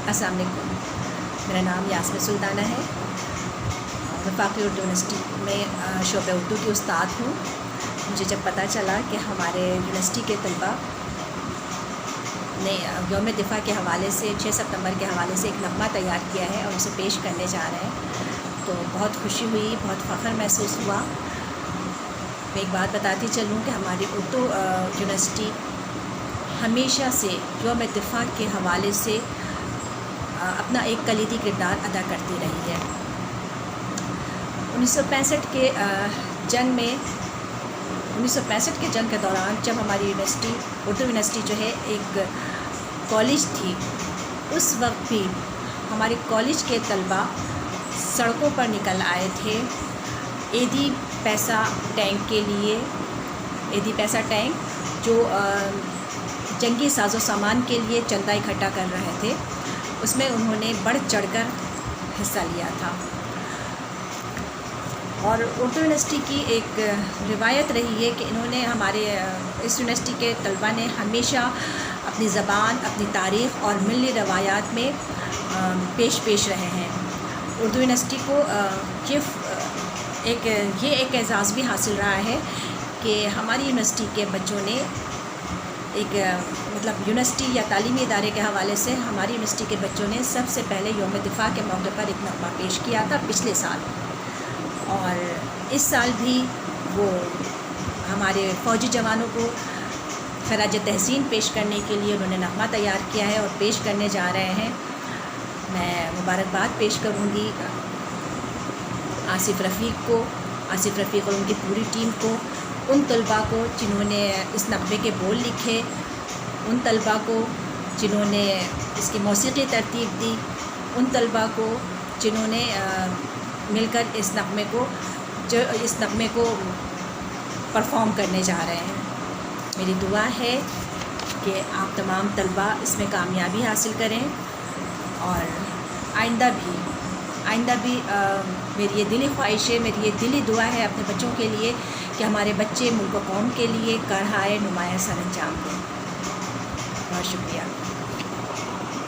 السلام علیکم، میرا نام یاسمین سلطانہ ہے۔ وفاقی اردو یونیورسٹی میں شعبہ اردو کی استاد ہوں۔ مجھے جب پتہ چلا کہ ہمارے یونیورسٹی کے طلباء نے یوم دفاع کے حوالے سے 6 ستمبر کے حوالے سے ایک نغمہ تیار کیا ہے اور اسے پیش کرنے جا رہے ہیں، تو بہت خوشی ہوئی، بہت فخر محسوس ہوا۔ میں ایک بات بتاتی چلوں کہ ہماری اردو یونیورسٹی ہمیشہ سے یوم دفاع کے حوالے سے اپنا ایک کلیدی کردار ادا کرتی رہی ہے۔ 1965 کے جنگ کے دوران جب ہماری یونیورسٹی اردو یونیورسٹی جو ہے ایک کالج تھی، اس وقت بھی ہمارے کالج کے طلباء سڑکوں پر نکل آئے تھے ایدی پیسہ ٹینک کے لیے۔ ایدی پیسہ ٹینک جو جنگی ساز و سامان کے لیے چندہ اکٹھا کر رہے تھے، اس میں انہوں نے بڑھ چڑھ کر حصہ لیا تھا۔ اور اردو یونیورسٹی کی ایک روایت رہی ہے کہ انہوں نے ہمارے اس یونیورسٹی کے طلباء نے ہمیشہ اپنی زبان، اپنی تاریخ اور ملی روایات میں پیش رہے ہیں۔ اردو یونیورسٹی کو یہ ایک اعزاز بھی حاصل رہا ہے کہ ہماری یونیورسٹی کے بچوں نے یونیورسٹی یا تعلیمی ادارے کے حوالے سے ہماری یونیورسٹی کے بچوں نے سب سے پہلے یوم دفاع کے موقع پر ایک نغمہ پیش کیا تھا پچھلے سال، اور اس سال بھی وہ ہمارے فوجی جوانوں کو خراج تحسین پیش کرنے کے لیے انہوں نے نغمہ تیار کیا ہے اور پیش کرنے جا رہے ہیں۔ میں مبارکباد پیش کروں گی آصف رفیق اور ان کی پوری ٹیم کو، ان طلباء کو جنہوں نے اس نغمے کے بول لکھے، ان طلباء کو جنہوں نے اس کی موسیقی ترتیب دی، ان طلباء کو جنہوں نے مل کر اس نغمے کو پرفارم کرنے جا رہے ہیں۔ میری دعا ہے کہ آپ تمام طلباء اس میں کامیابی حاصل کریں، اور آئندہ بھی میری یہ دلی خواہش ہے، میری یہ دلی دعا ہے اپنے بچوں کے لیے کہ ہمارے بچے ملک و قوم کے لیے کارہائے نمایاں سر انجام دیں۔ بہت شکریہ۔